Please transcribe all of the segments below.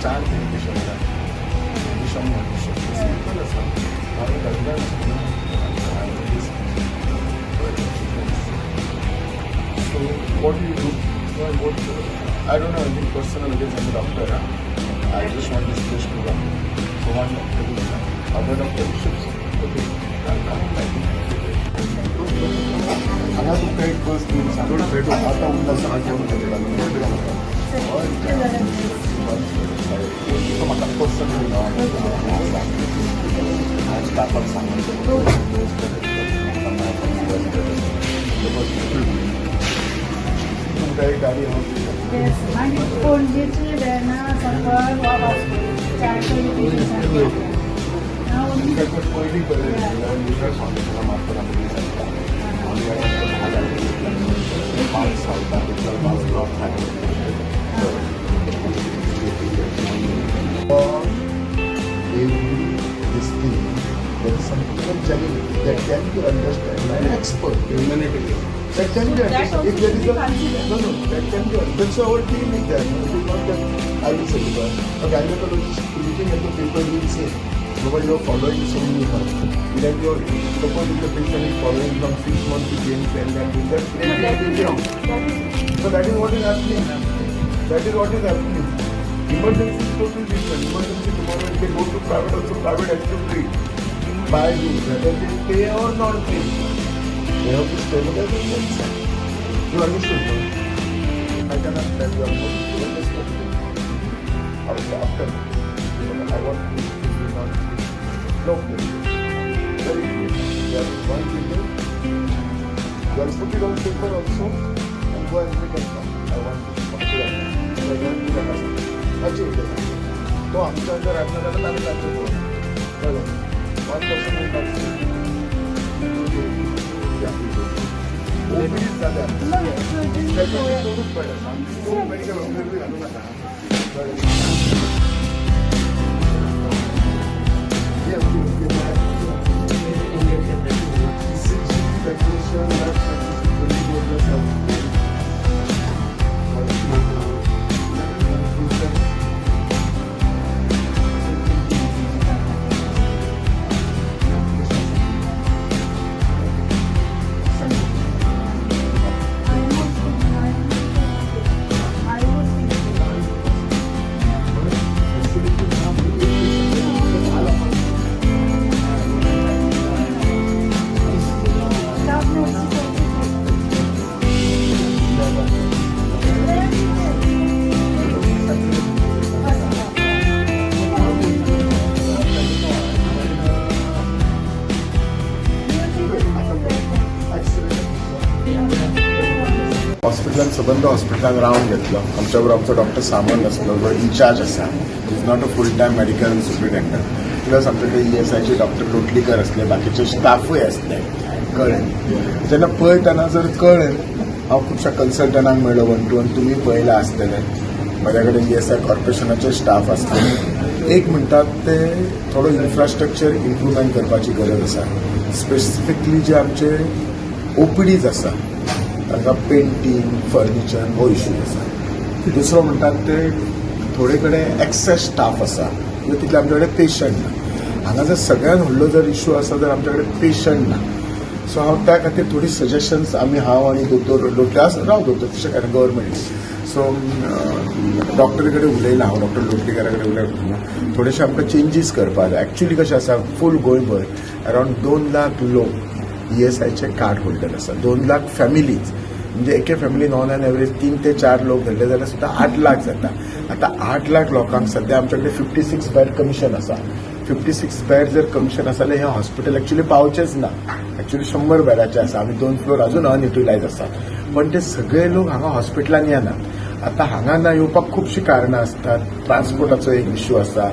चार So what do you do? I don't know anything personal against any doctor. I just want this place to run. So one doctor will run. Other doctor should okay. I'll come back. I have to pay first means I don't pay to Ata Unda Sahaja. So my personal I start up गाड़ी Yes, and it's called literally now suffer now this thing, there is some challenge that can be understood by an expert. That can be understood. If there is a that can be understood. That's our team is there. It is not that I will say a gynecologist looking at the paper will say, nobody you are following so many months. That you are suppose if the patient is following from 6 months to gain 10 and that is wrong. So that is what is happening. That is what is happening. Emergency is totally different. Emergency tomorrow if they go to private also private has to treat by you, whether they pay or not pay. They have to stabilize themselves. You understood? I cannot tell you about this after I want to not no place. Very clear. You have one people. You have put it on paper also and go and make it now. I want to put it on. I want to do that. तो आमच्या जर आपल्याला आम्ही लागतो बरोबर 1% will not see. OPTs झाल्या त्याच्यातूनच पडलं आम्ही मेडिकल ऑफिसर घालू नका हॉस्पिटलांत सबंद हॉस्पिटलांत रावन घेतलो आमच्या बरोबर आमचो डॉक्टर सामंत आसलो जो इन्चार्ज आसा is not a full time medical superintendent plus आमचे ते ESIचे डॉक्टर लोटलीकर आसले बाकीचे स्टाफूय आसले कळ्ळें जेन्ना पळयतना जर कळ्ळें हांव खुबश्या कन्सल्टंटांक मेळ्ळो 1 to 1 तुमी पळयला आसतले म्हाज्या कडेन ESI कॉर्पोरेशनाचे स्टाफ आसले एक म्हणटात ते थोडो इन्फ्रास्ट्रक्चर इम्प्रुवमेंट करपाची गरज आसा स्पेसिफिकली जे आमचे OPDs आसा तांकां पेंटींग फर्निचर हो इश्यू आसा दुसरो म्हणटात ते थोडे कडेन एक्सेस स्टाफ आसा किंवां तितले आमचे कडेन पेशंट ना हांगा जर सगळ्यान व्हडलो जर इश्यू आसा तर आमचे कडेन पेशंट ना सो हांव त्या खातीर थोडी सजेशन्स हांव आनी दोतोर लोटले राव दोतोर तशें काय गव्हर्मेंट सो डॉक्टरी कडेन उलयलां हांव डॉक्टर लोटलीकरा कडेन उलयलां थोडेशे आमकां चेंजीस करपा जाय एक्चुअली कशें आसा फूल गोंयभर अरावंड 2 लाख लोक ESIचे कार्ड होल्डर आसा 2 लाख फॅमिलीज म्हणजे एके फॅमिलीन ऑन एन एवरेज 3 ते 4 लोक धरले जाल्यार सुद्दां 8 लाख जाता आतां 8 लाख लोकांक सध्या आमचे कडेन 56 बेड कमिशन आसा 56 बेड जर कमिशन आसा जाल्यार हें हॉस्पिटल एक्चुअली पावचेंच ना एक्चुअली 100 बेडाचे आसा आमी 2 फ्लोर अजून अनयुटिलायज आसात पण ते सगळे लोक हांगा हॉस्पिटलान येनात आतां हांगा ना येवपाक खुबशीं कारणां आसतात ट्रान्सपोर्टाचो एक इश्यू आसा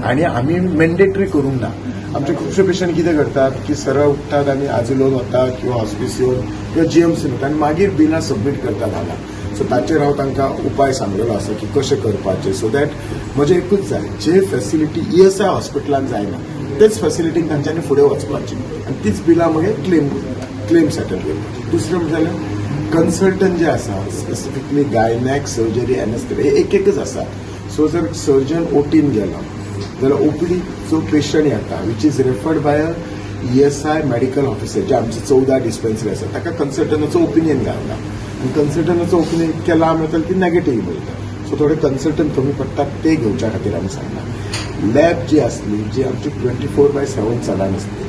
आनी आमी मॅन्डेटरी करूंक ना आमचे खुबशे पेशंट कितें करतात की सरळ उठतात आनी आजिलोन वतात किंवा हॉस्पिस येवन किंवा GMCन वतात आनी मागीर बिलां सबमीट करतात हांगा सो ताचेर हांव तांकां उपाय सांगलेलो आसा की कशें करपाचें सो दॅट म्हजें एकूच जाय जे फॅसिलिटी ESI हॉस्पिटलान जायना तेच फॅसिलिटीक तांच्यांनी फुडें वचपाची आनी तीच बिलां मागीर क्लेम सेटल करपाची. दुसरें म्हणजे जाल्यार कन्सल्टंट जे आसा स्पेसिफिकली गायनॅक सर्जरी एनेस्थेटिक हे एकच आसा. सो जर सर्जन ओटीन गेलो जाल्यार ओपीडी जो पेशंट येता which is referred by a ESI medical officer जे आमचे 14 डिस्पेन्सरी आसा ताका कन्सल्टंटाचो ओपिनियन घालता आनी कन्सल्टंटाचो ओपिनियन इतके लांब येता की नेगेटिव्ह उरता. सो थोडे कन्सल्टंट कमी पडटात ते घेवच्या खातीर आमी सांगना. लॅब जी आसली जी आमची 24/7 चालू आसली.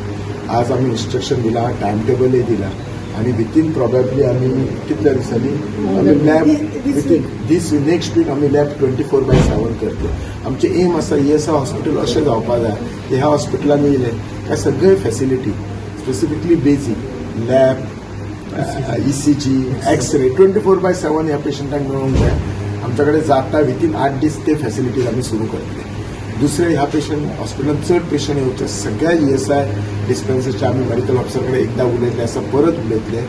आज आमी इंस्ट्रक्शन दिला, टायम टेबलय दिला आणि विथीन प्रॉबेबली आमी कितल्या दिसांनी आमी लॅब विथीन दीस नेक्स्ट वीक आमी लॅब 24/7 करतले. आमचे एम आसा ESI हॉस्पिटल अशें जावपाक जाय की ह्या हॉस्पिटलांत येयले काय सगळे facility specifically basic lab ECG X ray 24/7 ह्या पेशंटांक मेळूंक जाय. आमच्या कडेन जाता विथीन 8 दीस ते फॅसिलिटीज आमी सुरू करतले. दुसरे ह्या पेशंट हॉस्पिटलांत चड पेशंट येवचे सगळ्या ESI डिस्पेन्सरीचे आमी मेडिकल ऑफिसर कडेन एकदां उलयतले आसा परत उलयतले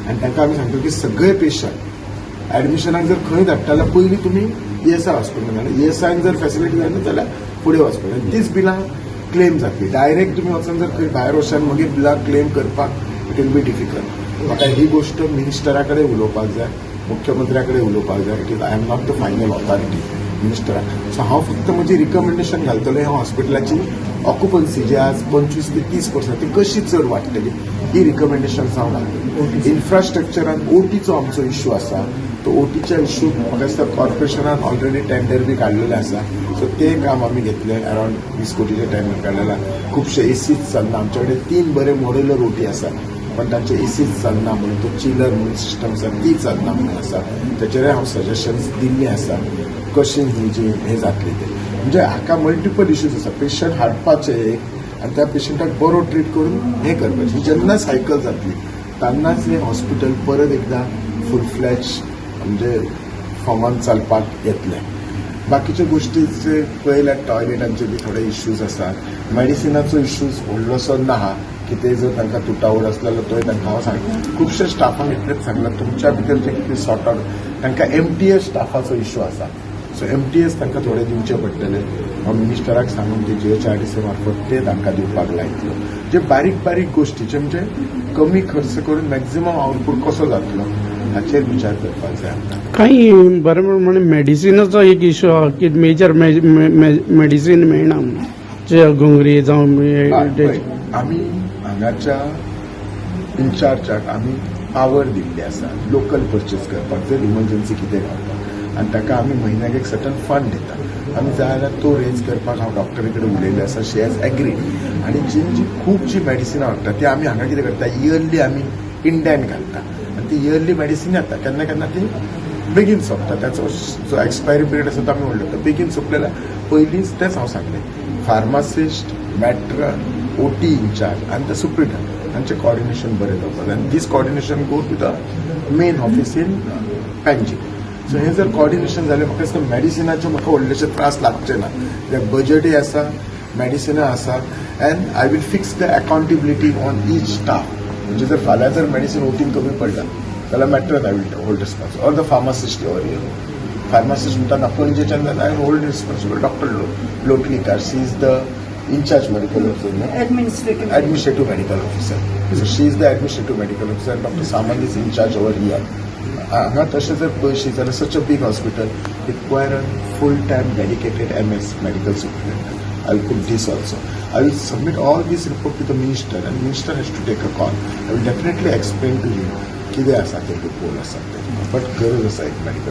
आनी तांकां आमी सांगतले की सगळे पेशंट ऍडमिशनाक जर खंय धाडटा जाल्यार पयलीं तुमी ESI हॉस्पिटलांत ESIन जर फॅसिलिटी जायना जाल्यार फुडें वचपाक जाय. तीच बिलां क्लेम जातली. डायरेक्ट तुमी वचून जर खंय भायर वचून मागीर बिलां क्लेम करपाक इट विल बी डिफिकल्ट. म्हाका ही गोष्ट मिनिस्टरा कडेन उलोवपाक जाय, मुख्यमंत्र्या कडेन उलोवपाक जाय. It is I am not the final authority मिनिस्टराक. सो हांव फक्त म्हजी रिकमेंडेशन घालतलो ह्या हॉस्पिटलाची ऑक्युपन्सी जी आज 25 ते 30% ती कशी चड वाडटली ही रिकमेंडेशन हांव घालतलो. इन्फ्रास्ट्रक्चरान ओटीचो आमचो इश्यू आसा. तो ओटीच्या इश्यू म्हाका दिसता कॉर्पोरेशनान ऑलरेडी टेंडर बी काडलेलें आसा. सो ते काम आमी घेतले. अरावंड 20 कोटीचे टेंडर काडलेला. खुबशे एसीज चलना. आमच्या कडेन 3 बरे मॉड्युलर ओटी आसा पण तांचे एसीज चलना म्हणून तो चिलर म्हणून सिस्टम आसा ती चलना म्हणून आसा. तेचेरय हांव सजेशन्स दिल्लीं आसा कशी ही जी हे जातली ते. म्हणजे हाका मल्टिपल इश्यूज आसा. पेशंट हाडपाचे एक आनी त्या पेशंटाक बरो ट्रीट करून हे करपाचें. जेन्ना सायकल जातली तेन्नाच हे हॉस्पिटल परत एकदां फूल फ्लॅज म्हणजे फॉर्मान चालपाक येतले. बाकीच्यो गोष्टीचे पळयल्यार टॉयलेटांचे बी थोडे इश्यूज आसात. मेडिसिनाचो इश्यूज व्हडलोसो ना कितें जर तांकां तुटावड आसलो जाल्यार तोय तांकां हांव सांगता. खुबशे स्टाफांक इतलेंच सांगलां तुमच्या भितर जे कितें सॉर्ट आउट तांकां MTS स्टाफाचो इश्यू आसा. सो MTS तांकां थोडे दिवचे पडटले. हांव मिनिस्टराक सांगून ते GHRDC मार्फत ते तांकां दिवपाक लायतलो. जे बारीक बारीक गोष्टीचे म्हणजे कमी खर्च करून मॅक्झिमम आउटपूट कसो जातलो हाचेर विचार करपाक जाय आमकां. काही बरोबर म्हणजे मेडिसिनाचो एक इश्यू आहा की मेजर मेडिसिन मेळना जे घुंगरी जावं आमी हांगाच्या इन्चार्जाक आमी पावर दिल्ली आसा लोकल परचेस करपाक जर इमर्जन्सी कितें घालपाक आनी ताका आमी म्हयन्याक एक सर्टन फंड दिता. आमी जाय जाल्यार तो रेज करपाक हांव डॉक्टरे कडेन उलयल्ले आसा. शी हॅज एग्रीड. आनी जी खूब जी मेडिसिनां हाडटा ती आमी हांगा कितें करता इयरली आमी इंडियन घालता आनी ती इयरली मेडिसिन येता केन्ना केन्ना ती बेगीन सोंपता. त्याचो जो एक्सपायरी पिरियड आसा तो आमी म्हणटा बेगीन सोंपले जाल्यार पयलींच तेंच हांव सांगलें फार्मासिस्ट मॅट्रन OT इन्चार्ज आनी द सुप्रिटन हांचें कॉर्डिनेशन बरें जावपाक जाय. आनी this coordination go to the main office in Panjim. So हे जर कॉर्डिनेशन जालें म्हाका दिसता मेडिसिनाचे म्हाका व्हडलेशे त्रास लागचे ना. कित्याक बजटय आसा मेडिसिनां आसा and I will fix the accountability on each staff. म्हणजे जर फाल्यां जर मेडिसिन ओटीन कमी पडला जाल्यार matron I will hold responsible or the pharmacist or pharmacist म्हणटा पणजेच्यान जाल्यार I hold responsible doctor Lotlikar. She is the in-charge medical officer, administrative medical officer. So she is the administrative medical officer and Dr. Samant is in charge over here. Hanga तशें जर पळयशी जाल्यार such a big hospital require a full-time dedicated MS medical superintendent. I will put this also. I will submit all these report to the minister and minister has to take a call. I will definitely explain to him कितें आसा ते गोल आसा ते. But गरज आसा एक medical